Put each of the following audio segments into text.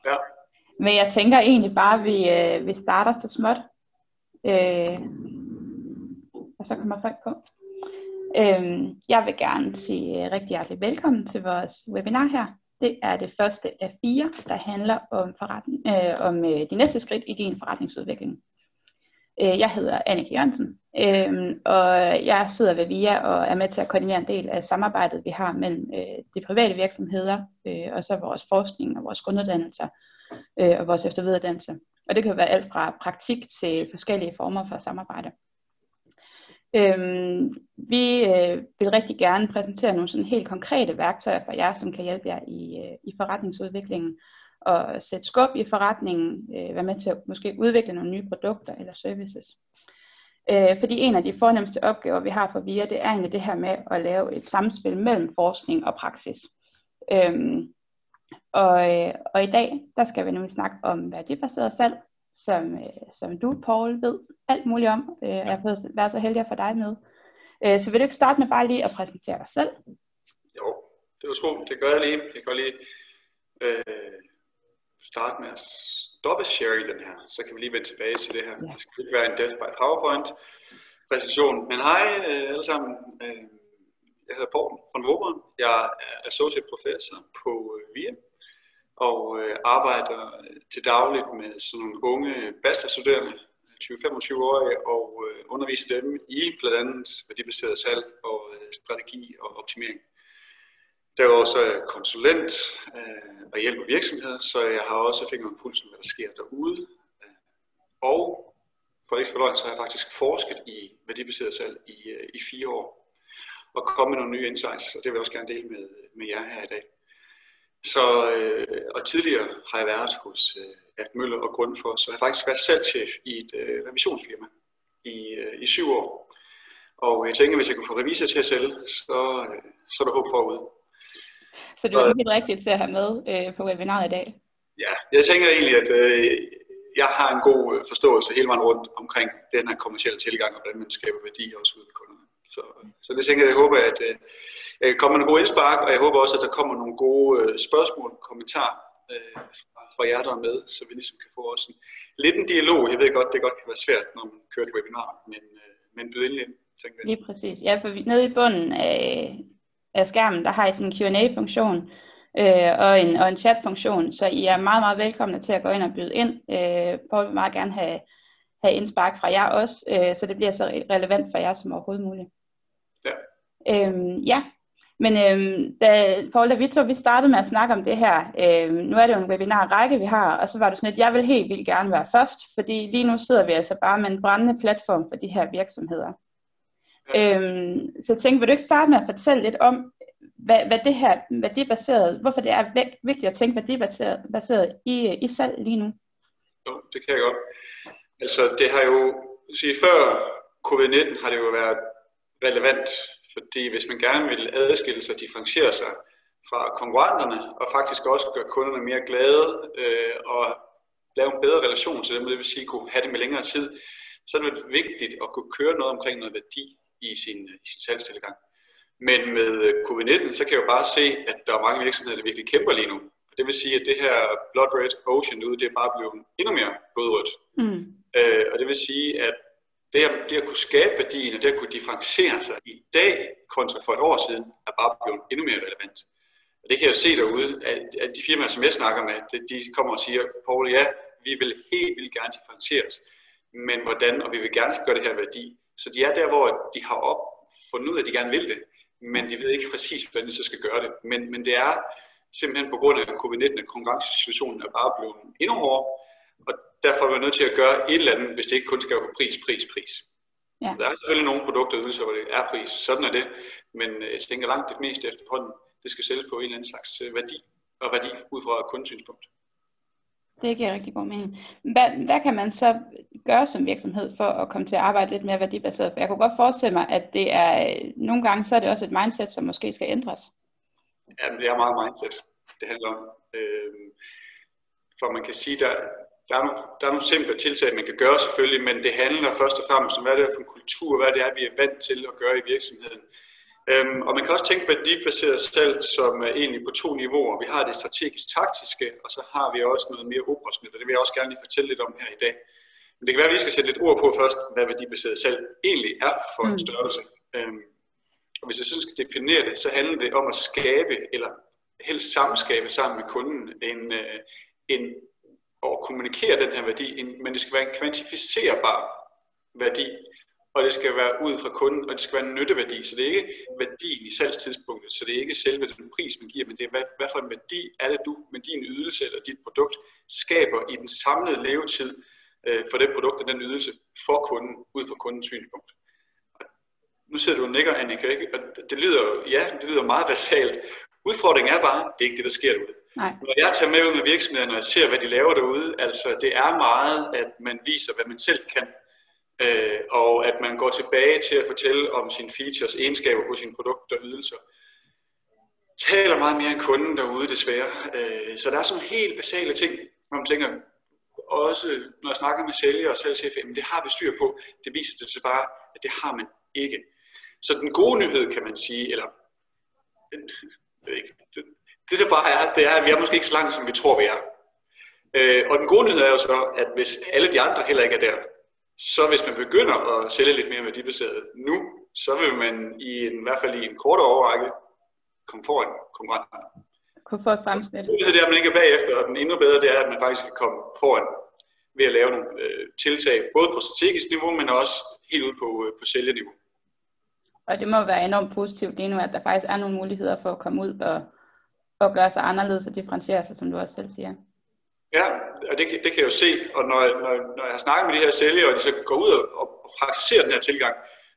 Ja. Men jeg tænker egentlig bare, at vi starter så småt. Og så kommer folk på. Jeg vil gerne sige rigtig hjertelig velkommen til vores webinar her. Det er det første af 4, der handler om de næste skridt i din forretningsudvikling. Jeg hedder Annika Jørgensen, og jeg sidder ved VIA og er med til at koordinere en del af samarbejdet, vi har mellem de private virksomheder, og så vores forskning og vores grunduddannelser og vores eftervidereuddannelse. Og det kan være alt fra praktik til forskellige former for samarbejde. Vi vil rigtig gerne præsentere nogle sådan helt konkrete værktøjer for jer, som kan hjælpe jer i forretningsudviklingen og sætte skub i forretningen, være med til at måske udvikle nogle nye produkter eller services. Fordi en af de fornemmeste opgaver, vi har for VIA, det er egentlig det her med at lave et samspil mellem forskning og praksis. Og i dag, der skal vi nemlig snakke om værdibaseret salg, som du, Paul, ved alt muligt om. Jeg har været så heldig at få dig med. Så vil du ikke starte med bare lige at præsentere dig selv? Jo, det er utroligt. Det gør jeg lige. Jeg kan lige starte med at stoppe sharing den her, så kan vi lige vende tilbage til det her. Ja. Det skal ikke være en Death by PowerPoint præsentation. Men hej alle sammen. Jeg hedder Paul von Wobern. Jeg er associate professor på VIA og arbejder til dagligt med sådan nogle unge bachelorstuderende, 20-25-årige, og underviser dem i blandt andet værdibaseret salg og strategi og optimering. Derudover så er jeg konsulent og hjælper virksomheder, så jeg har også fingeren på pulsen, hvad der sker derude. Og for ikke for løgn, så har jeg faktisk forsket i værdibaseret salg i 4 år, og kommet med nogle nye insights, og det vil jeg også gerne dele med jer her i dag. Så, og tidligere har jeg været hos Ert Møller og Grundfos, så jeg har faktisk været salgschef i et revisionsfirma i 7 år. Og jeg tænker, hvis jeg kunne få revisor til at sælge, så er der håb forud. Så det er helt rigtigt til at have med på webinaret i dag? Ja, jeg tænker egentlig, at jeg har en god forståelse hele vejen rundt omkring den her kommercielle tilgang, og hvordan man skaber værdi også ud af kunderne. Så det tænker jeg håber, at jeg kan komme med nogle gode indspark, og jeg håber også, at der kommer nogle gode spørgsmål og kommentarer fra jer, der er med, så vi ligesom kan få også lidt en dialog. Jeg ved godt, det godt kan være svært, når man kører et webinar, men byd ind, tænker jeg. Lige præcis. Ja, for nede i bunden af skærmen, der har I sådan en Q&A-funktion og en chat-funktion, så I er meget, meget velkomne til at gå ind og byde ind. Paul vil meget gerne have indspark fra jer også, så det bliver så relevant for jer som overhovedet muligt. Ja. Ja, men Paul, da vi startede med at snakke om det her, nu er det jo en webinar-række, vi har, og så var det sådan, at jeg vil helt vildt gerne være først, fordi lige nu sidder vi altså bare med en brændende platform for de her virksomheder. Så jeg tænkte, vil du ikke starte med at fortælle lidt om, hvad det her værdibaseret, hvorfor det er vigtigt at tænke værdibaseret i salg lige nu? Jo, det kan jeg godt. Altså det har jo, før covid-19 har det jo været relevant, fordi hvis man gerne vil adskille sig og differentiere sig fra konkurrenterne, og faktisk også gøre kunderne mere glade og lave en bedre relation til dem, det vil sige kunne have det med længere tid, så er det vigtigt at kunne køre noget omkring noget værdi i sin salgstilgang. Men med covid-19, så kan jeg jo bare se, at der er mange virksomheder, der virkelig kæmper lige nu. Det vil sige, at det her blood red ocean ude, det er bare blevet endnu mere blodrødt. Og det vil sige, at det at kunne skabe værdien, og det at kunne differentiere sig i dag, kontra for et år siden, er bare blevet endnu mere relevant. Og det kan jeg se derude, at de firmaer, som jeg snakker med, de kommer og siger, Paul, ja, vi vil helt vildt gerne differentieres, men hvordan, og vi vil gerne gøre det her værdi. Så de er der, hvor de har fundet ud af, at de gerne vil det, men de ved ikke præcis, hvordan de så skal gøre det. Men det er simpelthen på grund af covid-19, at konkurrencesituationen er bare blevet endnu hårdere, og derfor er vi nødt til at gøre et eller andet, hvis det ikke kun skal være på pris. Ja. Der er selvfølgelig nogle produkter og ydelser, hvor det er pris, sådan er det, men jeg tænker langt det meste efterhånden, det skal sælges på en eller anden slags værdi, og værdi ud fra et kundesynspunkt. Det giver rigtig god mening. Hvad kan man så gøre som virksomhed for at komme til at arbejde lidt mere værdibaseret? For jeg kunne godt forestille mig, at det er nogle gange så er det også et mindset, som måske skal ændres. Ja, det er meget mindset, det handler om. For man kan sige, der er nogle simple tiltag, man kan gøre selvfølgelig, men det handler først og fremmest om, hvad det er for en kultur, hvad det er, vi er vant til at gøre i virksomheden. Og man kan også tænke værdibaseret salg som egentlig på 2 niveauer. Vi har det strategisk-taktiske, og så har vi også noget mere operationelt, og det vil jeg også gerne lige fortælle lidt om her i dag. Men det kan være, at vi skal sætte lidt ord på først, hvad værdibaseret salg egentlig er for en størrelse. Og hvis jeg sådan skal definere det, så handler det om at skabe, eller helst samskabe sammen med kunden, og kommunikere den her værdi, men det skal være en kvantificerbar værdi, og det skal være ud fra kunden, og det skal være en nytteværdi, så det er ikke værdien i salgstidspunktet, så det er ikke selve den pris, man giver, men det er, hvad for en værdi er det, du med din ydelse eller dit produkt skaber i den samlede levetid for det produkt og den ydelse for kunden, ud fra kundens synspunkt. Nu sidder du og nikker, Annika, ikke? Og det lyder meget basalt. Udfordringen er bare, det er ikke det, der sker derude. Nej. Når jeg tager med ud med virksomhederne og ser, hvad de laver derude, altså det er meget, at man viser, hvad man selv kan, og at man går tilbage til at fortælle om sine features, egenskaber på sine produkter og ydelser. Taler meget mere end kunden derude, desværre. Så der er sådan helt basale ting, man tænker, også når jeg snakker med sælgere og salgschefer, det har vi styr på. Det viser det sig bare, at det har man ikke. Så den gode nyhed, kan man sige, eller det der bare er, det er, at vi er måske ikke så langt, som vi tror, vi er. Og den gode nyhed er jo så, at hvis alle de andre heller ikke er der, så hvis man begynder at sælge lidt mere værdibaseret nu, så vil man i hvert fald i en kortere overrække komme foran konkurrenterne. Kunne få et fremskridt. Det er, at man ikke er bagefter, og den endnu bedre, det er, at man faktisk kan komme foran ved at lave nogle tiltag, både på strategisk niveau, men også helt ud på sælgeniveau. Og det må være enormt positivt lige nu, at der faktisk er nogle muligheder for at komme ud og gøre sig anderledes og differentiere sig, som du også selv siger. Ja, og det kan jeg jo se, og når jeg har snakket med de her sælgere, og de så går ud og praktiserer den her tilgang,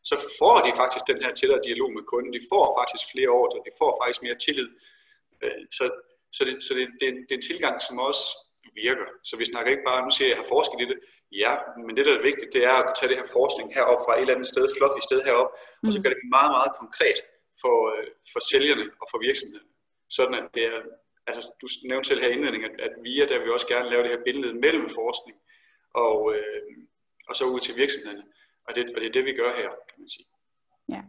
så får de faktisk den her tættere dialog med kunden. De får faktisk flere ordre, de får faktisk mere tillid. Så det er en tilgang, som også virker. Så vi snakker ikke bare, nu siger jeg, har forsket i det. Ja, men det der er vigtigt, det er at tage det her forskning herop fra et eller andet sted, fluffy sted herop, og så gør det meget, meget konkret for sælgerne og for virksomheden. Sådan at det er, altså du nævnte selv her i indledningen, at VIA, der vil også gerne lave det her billede mellem forskning og så ud til virksomhederne. Og det er det, vi gør her, kan man sige. Ja.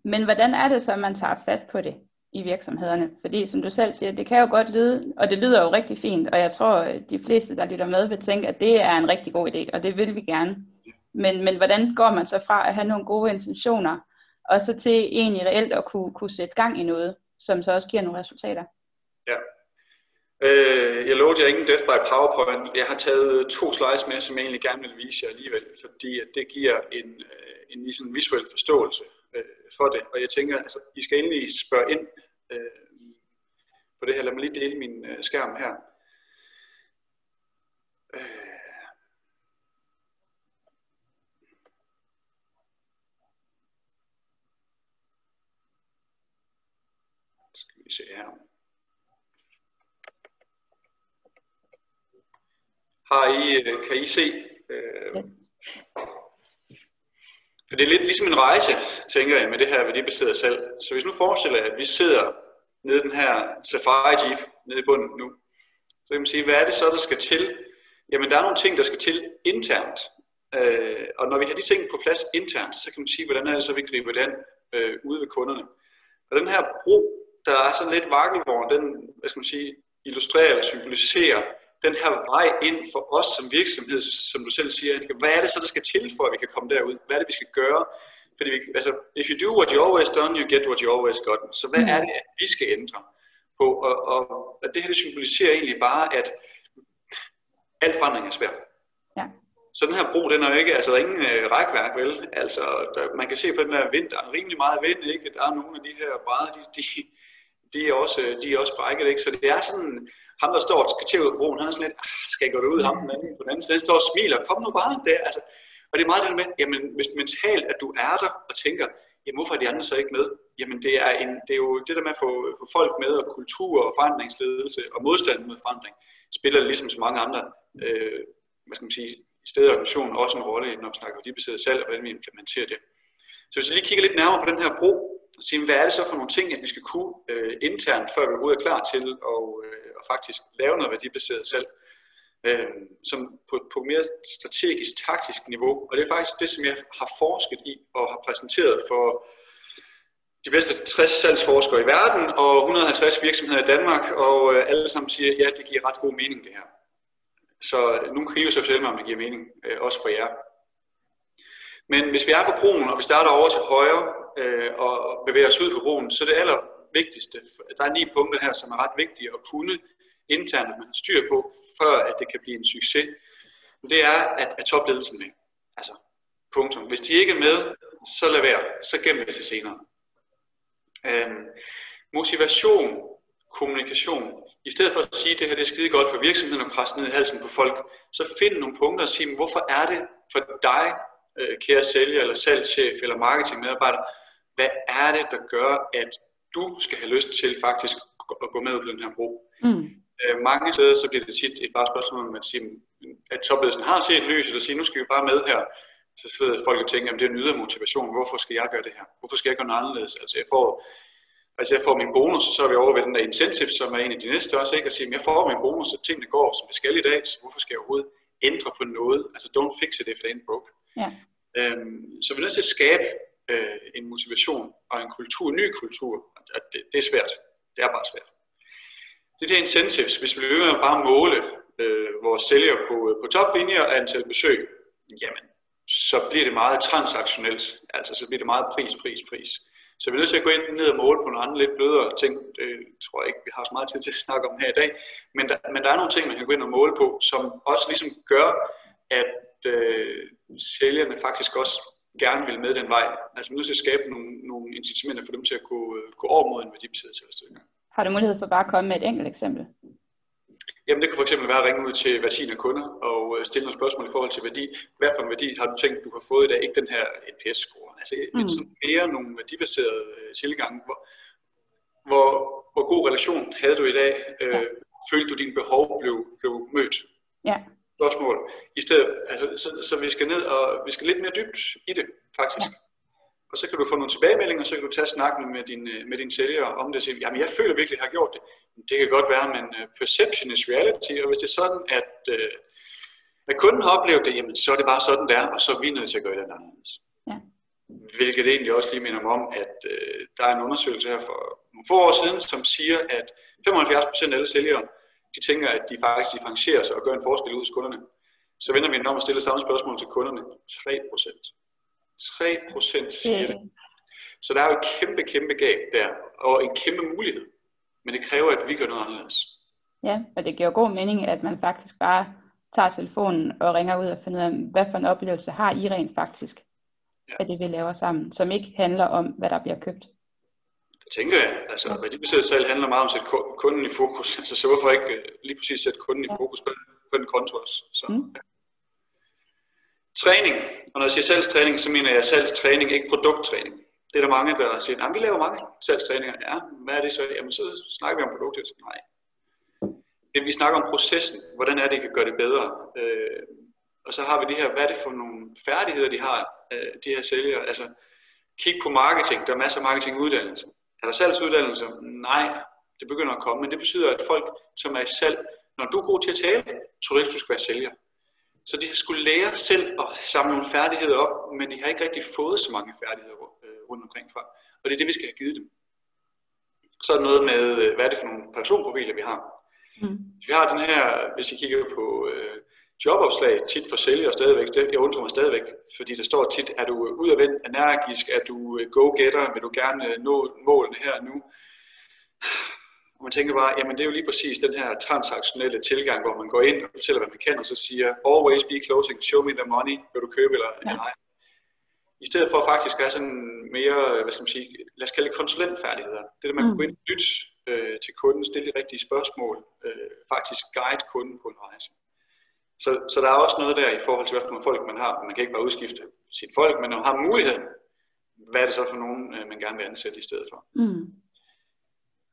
Men hvordan er det så, at man tager fat på det i virksomhederne? Fordi som du selv siger, det kan jo godt lyde, og det lyder jo rigtig fint, og jeg tror, at de fleste, der lytter med, vil tænke, at det er en rigtig god idé, og det vil vi gerne. Men hvordan går man så fra at have nogle gode intentioner, og så til egentlig reelt at kunne sætte gang i noget, som så også giver nogle resultater? Ja. Jeg lovede jer ingen Death by PowerPoint. Jeg har taget 2 slides med, som jeg egentlig gerne vil vise jer alligevel, fordi at det giver en sådan visuel forståelse for det. Og jeg tænker, altså, I skal endelig spørge ind på det her. Lad mig lige dele min skærm her. Skal vi se her. Kan I se? For det er lidt ligesom en rejse, tænker jeg, med det her værdibaserede salg. Så hvis nu forestiller jeg, at vi sidder nede i den her Safari Jeep, nede i bunden nu, så kan man sige, hvad er det så, der skal til? Jamen, der er nogle ting, der skal til internt. Og når vi har de ting på plads internt, så kan man sige, hvordan er det så, vi griber den ude ved kunderne. Og den her bro, der er sådan lidt vakkelvogn, den, hvad skal man sige, illustrerer eller symboliserer den her vej ind for os som virksomhed, som du selv siger, Annika. Hvad er det så, der skal til, for at vi kan komme derud? Hvad er det, vi skal gøre? Fordi altså, if you do what you always done, you get what you always got. Så hvad er det, vi skal ændre på? Og det her, det symboliserer egentlig bare, at al forandring er svært. Ja. Så den her bro, den er jo ikke, altså der er ingen rækværk, vel? Altså, man kan se på den her vind, der er rimelig meget vind, ikke? Der er nogle af de her brædder, de er også brækket, ikke? Så det er sådan, ham der står og skal til ud på broen, han er sådan lidt, skal jeg gå derud, ham den anden på den anden side, han står og smiler, kom nu bare der, altså. Og det er meget det med, jamen hvis mentalt, at du er der og tænker, jamen hvorfor er de andre så ikke med? Jamen det er jo det der med at få folk med, og kultur og forandringsledelse og modstand mod forandring, spiller ligesom så mange andre, hvad skal man sige, steder og organisationer også en rolle, når vi snakker værdibaseret salg, og hvordan vi implementerer det. Så hvis vi lige kigger lidt nærmere på den her bro, og siger, hvad er det så for nogle ting, at vi skal kunne internt, før vi er klar til at faktisk lave noget værdibaseret salg, som på mere strategisk, taktisk niveau. Og det er faktisk det, som jeg har forsket i og har præsenteret for de bedste 60 salgsforskere i verden og 150 virksomheder i Danmark, og alle sammen siger, ja, det giver ret god mening det her. Så nu kan I jo så fortælle mig, om det giver mening, også for jer. Men hvis vi er på broen, og vi starter over til højre og bevæger os ud på broen, så er det allervigtigste, der er 9 punkter her, som er ret vigtige at kunne internt, at man har styr på, før at det kan blive en succes. Det er, at topledelsen med. Altså, punktum. Hvis de ikke er med, så lad være. Så gem det til senere. Motivation, kommunikation. I stedet for at sige, at det her det er skide godt for virksomheden og presse ned i halsen på folk, så find nogle punkter og sige, hvorfor er det for dig, kære sælger eller salgschef eller marketingmedarbejder, hvad er det, der gør, at du skal have lyst til faktisk at gå med på den her bro? Mange steder så bliver det tit et bare spørgsmål om at topledelsen har set lyset og siger, nu skal vi bare med her. Så ved folk og tænker, at det er en ydre motivation. Hvorfor skal jeg gøre det her? Hvorfor skal jeg gøre noget anderledes? Jeg får min bonus, så er vi over ved den der incentive, som er en af de næste også, ikke? Og sige, jeg får min bonus, så tingene går, som det skal i dag, så hvorfor skal jeg overhovedet ændre på noget? Altså, don't fix it if it ain't broke. Ja. Så vi er nødt til at skabe en motivation og en kultur, en ny kultur. Det er svært. Det er bare svært. Det er incentives. Hvis vi vil bare måle vores sælgere på toplinjer og antal besøg, jamen, så bliver det meget transaktionelt. Altså, så bliver det meget pris. Så vi er nødt til at gå ind ned og måle på nogle andre lidt blødere ting. Det tror jeg ikke, vi har så meget tid til at snakke om her i dag. Men der er nogle ting, man kan gå ind og måle på, som også ligesom gør, at sælgerne faktisk også gerne vil med den vej. Altså vi er nødt til at skabe nogle incitamenter for dem til at gå over mod en værdibaseret salgstilgang. Har du mulighed for bare at komme med et enkelt eksempel? Jamen det kan fx være at ringe ud til hver 10 kunder og stille nogle spørgsmål i forhold til værdi. Hvad for en værdi har du tænkt, du har fået i dag? Ikke den her NPS-score. Altså sådan mere nogle værdibaserede tilgange. Hvor god relation havde du i dag? Følte du dine behov blev mødt? Ja. Spørgsmål. I stedet, altså, så vi skal ned og vi skal lidt mere dybt i det faktisk. Ja. Og så kan du få nogle tilbagemeldinger, og så kan du tage snakken med dine sælgere om det og sige, jamen jeg føler virkelig, at jeg har gjort det. Det kan godt være, men perception is reality, og hvis det er sådan, at kunden har oplevet det, jamen så er det bare sådan, det er, og så er vi nødt til at gøre det anderledes. Ja. Hvilket egentlig også lige minder mig om, at der er en undersøgelse her for nogle få år siden, som siger, at 75% af alle sælgere, de tænker, at de faktisk differentierer sig og gør en forskel ud hos kunderne. Så vender vi den om og stiller samme spørgsmål til kunderne. 3%. 3% siger det. Så der er jo et kæmpe gab der, og en kæmpe mulighed. Men det kræver, at vi gør noget anderledes. Ja, og det giver god mening, at man faktisk bare tager telefonen og ringer ud og finder ud af, hvad for en oplevelse har I rent faktisk af det, vi laver sammen, som ikke handler om, hvad der bliver købt. Det tænker jeg. Altså, værdibaseret salg handler meget om at sætte kunden i fokus. Altså, så hvorfor ikke lige præcis sætte kunden i fokus på den konto også? Så, ja. Træning. Og når jeg siger salgstræning, så mener jeg salgstræning, ikke produkttræning. Det er der mange, der siger, at vi laver mange salgstræninger. Ja, hvad er det så? Jamen, så snakker vi om produktet. Nej. Vi snakker om processen. Hvordan er det, I kan gøre det bedre? Og så har vi det her, hvad er det for nogle færdigheder, de har, de her sælgere? Altså, kig på marketing. Der er masser af marketinguddannelse. Er der salgsuddannelser? Nej, det begynder at komme. Men det betyder, at folk, som er i salg, når du er god til at tale, tror du ikke, du skal være sælger. Så de har skulle lære selv at samle nogle færdigheder op, men de har ikke rigtig fået så mange færdigheder rundt omkring fra. Og det er det, vi skal have givet dem. Så er der noget med, hvad er det for nogle personprofiler, vi har. Vi har den her, hvis I kigger på jobopslag, tit for sælgere stadigvæk. Jeg undrer mig stadigvæk, fordi der står tit, er du udadvendt, energisk, er du go-getter, vil du gerne nå målene her nu? Og man tænker bare, jamen det er jo lige præcis den her transaktionelle tilgang, hvor man går ind og fortæller, hvad man kan, og så siger, always be closing, show me the money, vil du købe eller nej. I stedet for faktisk at have sådan mere, hvad skal man sige, lad os kalde det konsulentfærdigheder. Det er det, man kan gå ind og lytte til kunden, stille de rigtige spørgsmål, faktisk guide kunden på en rejse. Så der er også noget der i forhold til, hvad for nogle folk man har. Man kan ikke bare udskifte sine folk, men når man har muligheden, hvad er det så for nogen, man gerne vil ansætte i stedet for.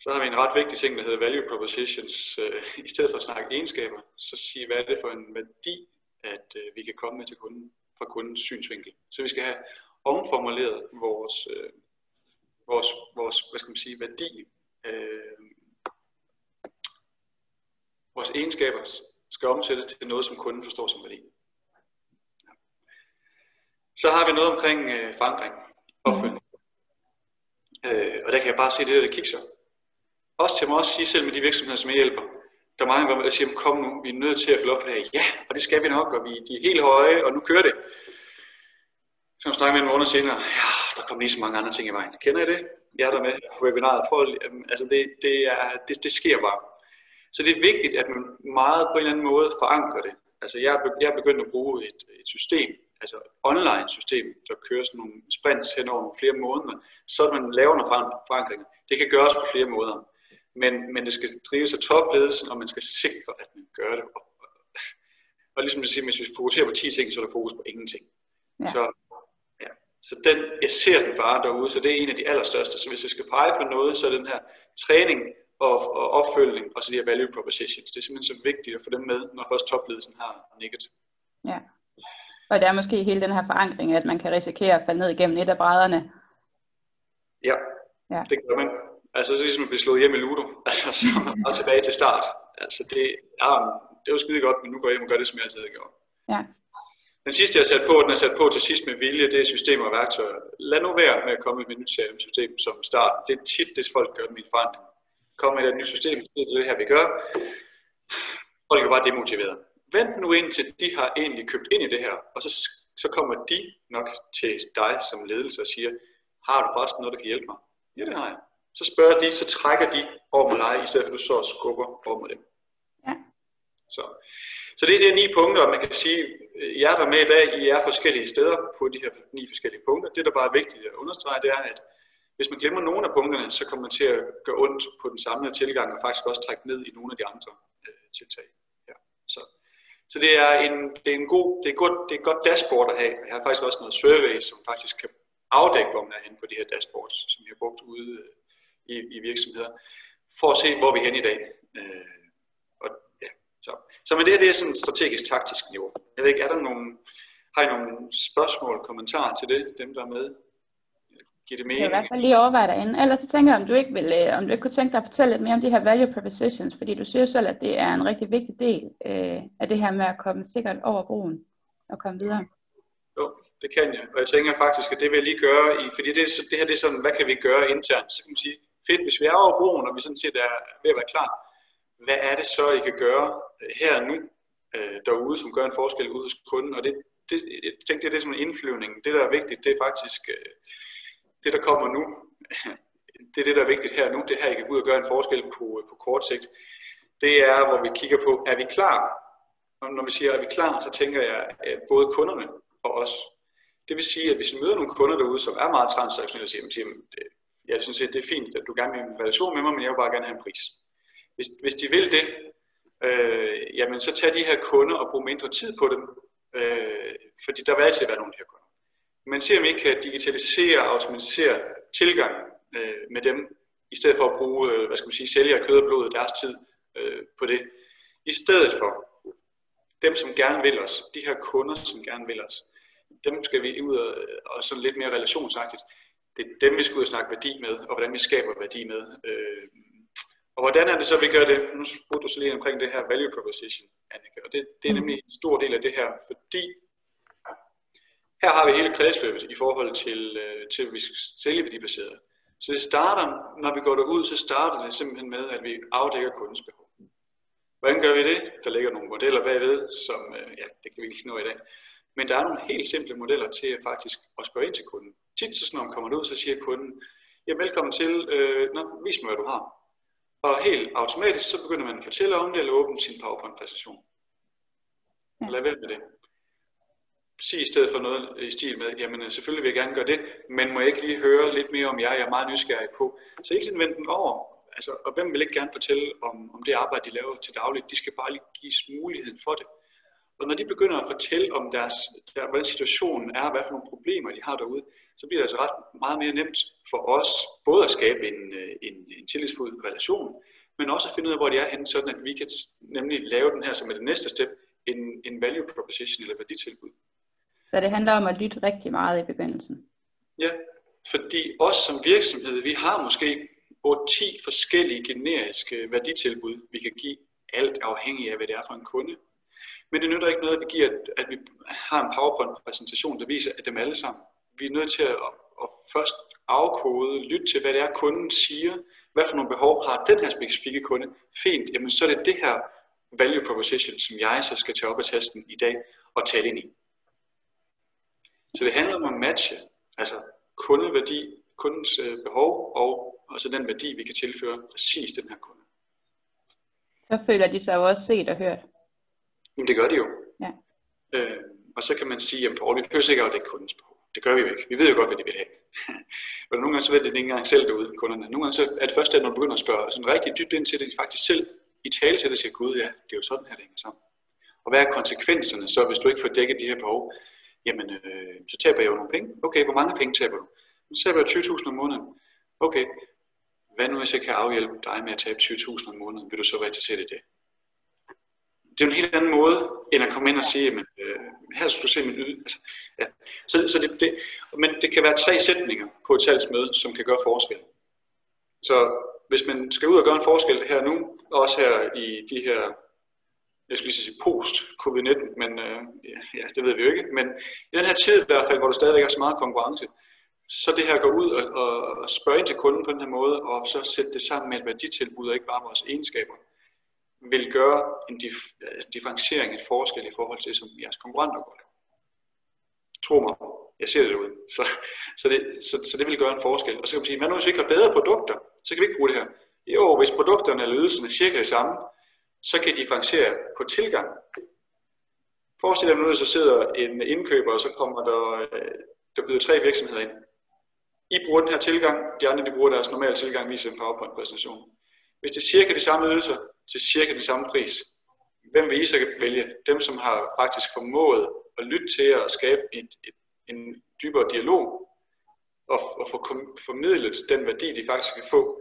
Så har vi en ret vigtig ting, der hedder value propositions. I stedet for at snakke egenskaber, så sige, hvad er det for en værdi, at vi kan komme med til kunden, fra kundens synsvinkel. Så vi skal have omformuleret vores hvad skal man sige, værdi. Vores egenskaber skal omsættes til noget, som kunden forstår som værdi. Så har vi noget omkring forandring, opfølgning. Og der kan jeg bare se det, der kikser. Også til mig også sige selv med de virksomheder, som jeg hjælper. Der er mange gange, der siger, kom nu, vi er nødt til at følge op på det her. Ja, og det skal vi nok, og de er helt høje, og nu kører det. Så kan man snakke med en måned senere, ja, der kommer lige så mange andre ting i vejen. Kender I det? Jeg er der med på webinaret. Altså det sker bare. Så det er vigtigt, at man meget på en eller anden måde forankrer det. Altså jeg er begyndt at bruge et system, altså et online system, der kører sådan nogle sprints hen over nogle flere måneder, så man laver nogle forankringer. Det kan gøres på flere måder. Men det skal drives af topledelsen, og man skal sikre, at man gør det. Og ligesom jeg siger, hvis vi fokuserer på 10 ting, så er der fokus på ingenting. Ja. Så jeg ser den bare derude, så det er en af de allerstørste. Så hvis jeg skal pege på noget, så er den her træning og opfølgning, og så de her value propositions. Det er simpelthen så vigtigt at få dem med, når først topledelsen har nikket. Ja. Og der er måske hele den her forankring, at man kan risikere at falde ned igennem et af brædderne. Ja, det gør man. Altså så ligesom at blive slået hjem i Ludo. Altså så og tilbage til start. Altså det er jo skide godt, men nu går jeg hjem og gør det, som jeg altid har gjort. Ja. Den sidste, jeg har sat på, den er sat på til sidst med vilje, det er systemer og værktøjer. Lad nu være med at komme med et nyt system som start. Det er tit, det folk gør med en forandring. Kom med et nyt system, det er det her, vi gør. Folk er bare demotiveret. Vent nu indtil de har egentlig købt ind i det her, og så kommer de nok til dig som ledelse og siger, har du forresten noget, der kan hjælpe mig? Ja, det har jeg. Så spørger de, så trækker de over med dig, i stedet for at du så skubber over med dem. Ja. Så det er de 9 punkter, og man kan sige, jer der er med i dag, I er forskellige steder på de her 9 forskellige punkter. Det, der bare er vigtigt at understrege, det er, at hvis man glemmer nogle af punkterne, så kommer man til at gøre ondt på den samlede tilgang, og faktisk også trække ned i nogle af de andre tiltag. Ja. Så det er et godt dashboard at have. Jeg har faktisk også noget survey, som faktisk kan afdække, hvor man er henne på de her dashboards, som jeg har brugt ude i virksomheder, for at se, hvor vi er henne i dag. Så men det her, det er sådan et strategisk taktisk niveau. Jeg ved ikke, har I nogle spørgsmål, kommentarer til det, dem der er med? Giver det mening? Jeg vil i hvert fald lige overveje derinde. Ellers så tænker jeg, om du ikke kunne tænke dig at fortælle lidt mere om de her value propositions, fordi du siger jo selv, at det er en rigtig vigtig del af det her med at komme sikkert over broen og komme videre. Jo, det kan jeg. Og jeg tænker faktisk, at det vil jeg lige gøre, fordi det her det er sådan, hvad kan vi gøre internt? Så kan man sige, fedt, hvis vi er over broen, og vi sådan set er ved at være klar, hvad er det så, I kan gøre her og nu derude, som gør en forskel ude hos kunden? Og jeg tænkte, det er det som en indflyvning. Det, der er vigtigt, det er faktisk det, der kommer nu. Det er det, der er vigtigt her og nu. Det her, I kan gå ud og gøre en forskel på kort sigt. Det er, hvor vi kigger på, er vi klar? Og når vi siger, er vi klar, så tænker jeg både kunderne og os. Det vil sige, at hvis vi møder nogle kunder derude, som er meget transaktionelle, og siger, jeg synes, det er fint, at du gerne vil have en relation med mig, men jeg vil bare gerne have en pris. Hvis de vil det, jamen så tag de her kunder og brug mindre tid på dem, fordi der vil altid være nogle af de her kunder. Men se om I kan digitalisere og automatisere tilgangen med dem, i stedet for at bruge, sælgere kød og blod og deres tid på det. I stedet for dem, som gerne vil os, de her kunder, som gerne vil os, dem skal vi ud og sådan lidt mere relationsagtigt. Det er dem, vi skal ud og snakke værdi med, og hvordan vi skaber værdi med. Og hvordan er det så, vi gør det? Nu spurgte du så lige omkring det her value proposition, Annika, og det er nemlig en stor del af det her, fordi her har vi hele kredsløbet i forhold til at vi skal sælge værdibaseret. Så det starter, når vi går derud, så starter det simpelthen med, at vi afdækker kundens behov. Hvordan gør vi det? Der ligger nogle modeller bagved, som, det kan vi ikke nå i dag. Men der er nogle helt simple modeller til at faktisk at spørge ind til kunden. Tit så når man kommer ud, så siger kunden, velkommen til, vis mig, hvad du har. Og helt automatisk, så begynder man at fortælle om det, eller åbne sin PowerPoint-præsentation. Lad være med det. Sig i stedet for noget i stil med, jamen selvfølgelig vil jeg gerne gøre det, men må jeg ikke lige høre lidt mere om jer, jeg er meget nysgerrig på. Så ikke sådan vende den over. Altså, og hvem vil ikke gerne fortælle om det arbejde, de laver til dagligt? De skal bare lige gives muligheden for det. Og når de begynder at fortælle om hvordan situationen er, hvad for nogle problemer de har derude, så bliver det altså ret meget mere nemt for os, både at skabe en tillidsfuld relation, men også at finde ud af, hvor de er henne, sådan at vi kan nemlig lave den her som er det næste step, en value proposition eller værditilbud. Så det handler om at lytte rigtig meget i begyndelsen? Ja, fordi os som virksomhed, vi har måske 8-10 forskellige generiske værditilbud, vi kan give, alt afhængig af, hvad det er for en kunde. Men det nytter ikke noget, at vi har en PowerPoint-præsentation, der viser, at dem alle sammen. Vi er nødt til at først afkode, lytte til, hvad det er, kunden siger, hvad for nogle behov har den her specifikke kunde. Fint, jamen så er det det her value proposition, som jeg så skal tage op af tasken i dag og tale ind i. Så det handler om at matche, altså kundeværdi, kundens behov og så den værdi, vi kan tilføre præcis den her kunde. Så føler de sig jo også set og hørt. Jamen det gør de jo. Ja. Og så kan man sige, at vi behøver ikke at dække kundens behov. Det gør vi jo ikke. Vi ved jo godt, hvad de vil have. Men nogle gange så ved de ikke engang selv derude, kunderne. Nogle gange så er det først, når du begynder at spørge sådan rigtig dybt ind til det, de faktisk selv i tale til det siger, gud ja, det er jo sådan her, det hænger sammen. Og hvad er konsekvenserne så, hvis du ikke får dækket de her behov? Jamen, så taber jeg jo nogle penge. Okay, hvor mange penge taber du? Så taber jeg 20.000 om måneden. Okay, hvad nu hvis jeg kan afhjælpe dig med at tabe 20.000 om måneden? Vil du så være interesseret i det? Det er en helt anden måde, end at komme ind og sige, at her skal du se min ydelse. Altså, ja. Men det kan være 3 sætninger på et salgsmøde, som kan gøre forskel. Så hvis man skal ud og gøre en forskel her nu, også her i de her, jeg skulle lige sige post-covid-19, men ja, det ved vi jo ikke, men i den her tid i hvert fald, hvor der stadigvæk er så meget konkurrence, så det her går ud og spørge ind til kunden på den her måde, og så sætte det sammen med et værditilbud, og ikke bare vores egenskaber, vil gøre en differentiering, et forskel i forhold til, som jeres konkurrenter gør. Tro mig, jeg ser det derude. Så det vil gøre en forskel. Og så kan man sige, hvad nu hvis vi ikke har bedre produkter, så kan vi ikke bruge det her. Jo, hvis produkterne eller ydelserne er cirka det samme, så kan I differentiere på tilgang. Forestil dig nu, at så sidder en indkøber, og så kommer der byder 3 virksomheder ind. I bruger den her tilgang, de andre de bruger deres normale tilgang, viser en PowerPoint-præsentation. Hvis det er cirka de samme ydelser, til cirka den samme pris, hvem vil I så vælge? Dem, som har faktisk formået at lytte til at skabe en dybere dialog, og få formidlet den værdi, de faktisk kan få,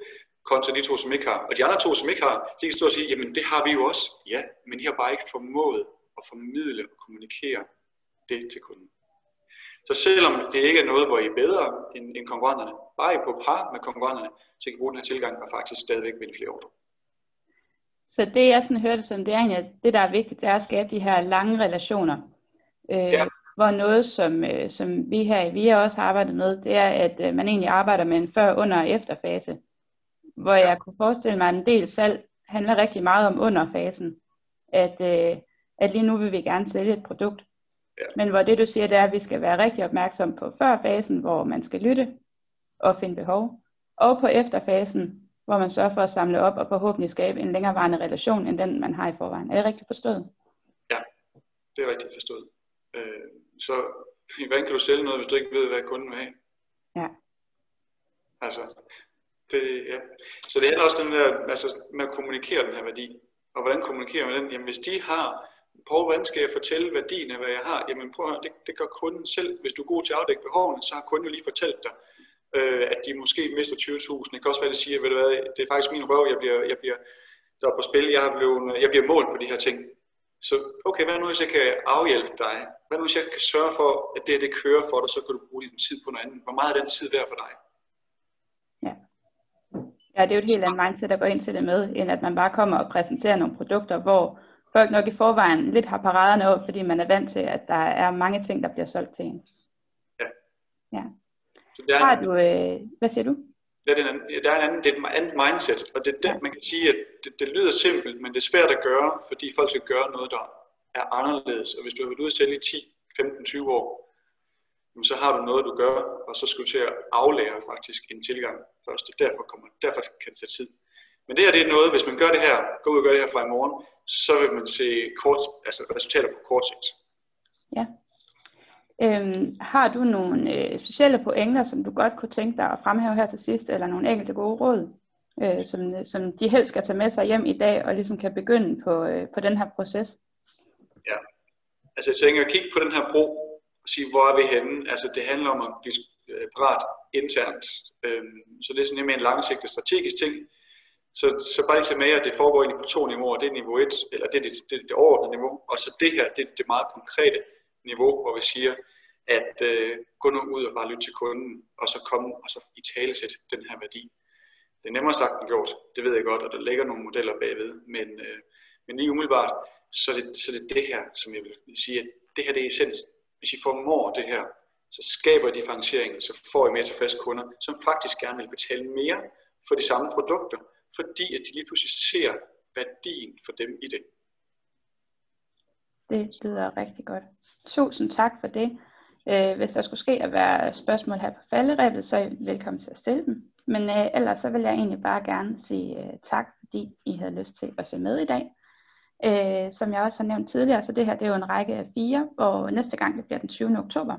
kontra de 2, som ikke har. Og de andre 2, som ikke har, de kan stå og sige, jamen det har vi jo også. Ja, men de har bare ikke formået at formidle og kommunikere det til kunden. Så selvom det ikke er noget, hvor I er bedre end konkurrenterne, bare I er på par med konkurrenterne, så kan I bruge den her tilgang og faktisk stadigvæk vinde flere ordre. Så det jeg sådan hørte som, det er egentlig, at det der er vigtigt, det er at skabe de her lange relationer. Ja. Hvor noget, som vi her i VIA også har arbejdet med, det er, at man egentlig arbejder med en før-, under- og efterfase. Hvor jeg kunne forestille mig, at en del salg handler rigtig meget om underfasen. At lige nu vil vi gerne sælge et produkt. Ja. Men hvor det du siger, det er, at vi skal være rigtig opmærksom på førfasen, hvor man skal lytte og finde behov. Og på efterfasen, hvor man sørger for at samle op og forhåbentlig skabe en længerevarende relation, end den man har i forvejen. Er det rigtigt forstået? Ja, det er rigtigt forstået. Så hvordan kan du sælge noget, hvis du ikke ved, hvad kunden vil have? Ja. Altså, ja. Så det handler også den der, altså, med at kommunikere den her værdi. Og hvordan kommunikerer man den? Jamen hvis de har, hvordan skal jeg fortælle værdien af, hvad jeg har? Jamen prøv at høre, det gør kunden selv. Hvis du er god til at afdække behovene, så har kunden jo lige fortalt dig, at de måske mister 20.000. Det kan også være, at de siger, ved du hvad, det er faktisk min røv, jeg bliver der er på spil, jeg bliver målt på de her ting. Så okay, hvad nu hvis jeg kan afhjælpe dig? Hvad nu hvis jeg kan sørge for, at det kører for dig, så kan du bruge din tid på noget andet. Hvor meget er den tid værd for dig? Ja, det er jo et helt andet mindset at gå ind til det med, end at man bare kommer og præsenterer nogle produkter, hvor folk nok i forvejen lidt har paraderne op, fordi man er vant til, at der er mange ting, der bliver solgt til en. Ja. Så har du, hvad siger du? Det er et andet mindset, og det er det, man kan sige, at det lyder simpelt, men det er svært at gøre, fordi folk skal gøre noget, der er anderledes. Og hvis du har været ude at sælge i 10, 15, 20 år, så har du noget, du gør, og så skal du til at aflære faktisk en tilgang først. Derfor kan det tage tid. Men det her det er noget, hvis man gør det her, går ud og gør det her fra i morgen, så vil man se resultater på kort sigt. Ja. Har du nogle specielle pointer, som du godt kunne tænke dig at fremhæve her til sidst, eller nogle enkelte gode råd, som de helst skal tage med sig hjem i dag, og ligesom kan begynde på den her proces? Ja, altså jeg tænker at kigge på den her bro, og sige, hvor er vi henne? Altså det handler om at blive parat internt, så det er sådan en langsigtet strategisk ting. Så bare lige tage med, at det foregår egentlig på 2 niveauer. Det er niveau 1, eller det er det overordnede niveau, og så det her, det er det meget konkrete niveau, hvor vi siger, at gå nu ud og bare lytte til kunden, og så komme og så italesætte den her værdi. Det er nemmere sagt end gjort, det ved jeg godt, og der ligger nogle modeller bagved, men lige umiddelbart, så er det her, som jeg vil sige, at det her det er essensen. Hvis I formår det her, så skaber differentieringen, så får I mere tilfredse kunder, som faktisk gerne vil betale mere for de samme produkter, fordi at de lige pludselig ser værdien for dem i det. Det lyder rigtig godt. Tusind tak for det. Hvis der skulle ske at være spørgsmål her på falderebet, så er I velkommen til at stille dem. Men ellers så vil jeg egentlig bare gerne sige tak, fordi I havde lyst til at se med i dag. Som jeg også har nævnt tidligere, så det her det er jo en række af 4, og næste gang det bliver den 20. oktober,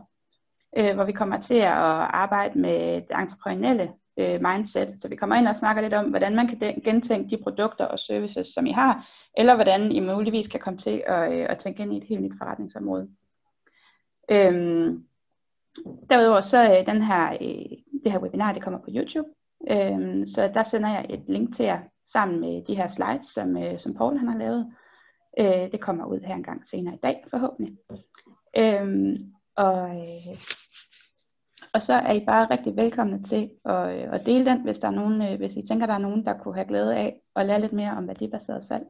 hvor vi kommer til at arbejde med det entreprenørielle mindset. Så vi kommer ind og snakker lidt om, hvordan man kan gentænke de produkter og services, som I har, eller hvordan I muligvis kan komme til at tænke ind i et helt nyt forretningsområde. Derudover så det her webinar, det kommer på YouTube, så der sender jeg et link til jer sammen med de her slides, som Paul han har lavet. Det kommer ud her en gang senere i dag forhåbentlig. Og så er I bare rigtig velkomne til at dele den, hvis der er nogen, hvis I tænker, der er nogen, der kunne have glæde af at lære lidt mere om værdibaseret salg.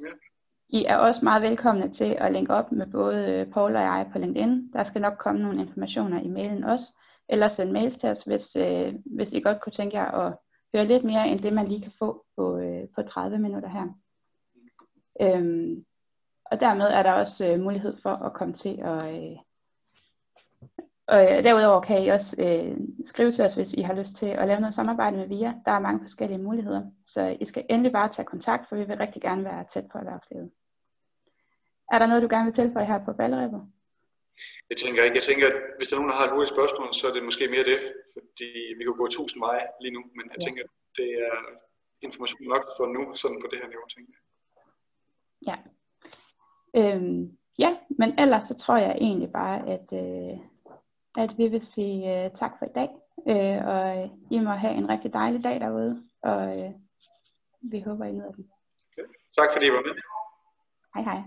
Ja. I er også meget velkomne til at linke op med både Paul og jeg på LinkedIn. Der skal nok komme nogle informationer i mailen også. Eller sende mails til os, hvis I godt kunne tænke jer at høre lidt mere, end det man lige kan få på 30 minutter her. Og dermed er der også mulighed for at komme til og derudover kan I også skrive til os, hvis I har lyst til at lave noget samarbejde med VIA. Der er mange forskellige muligheder, så I skal endelig bare tage kontakt, for vi vil rigtig gerne være tæt på erhvervslivet. Er der noget, du gerne vil tilføje her på falderebet? Jeg tænker ikke. Jeg tænker, at hvis der er nogen, der har et hurtigt spørgsmål, så er det måske mere det, fordi vi kan gå 1000 veje lige nu, men jeg tænker, at det er information nok for nu, sådan på det her niveau, tænker jeg. Ja. Ja, men ellers så tror jeg egentlig bare, at vi vil sige tak for i dag, og I må have en rigtig dejlig dag derude, og vi håber, I nyder den. Okay. Tak fordi I var med. Hej hej.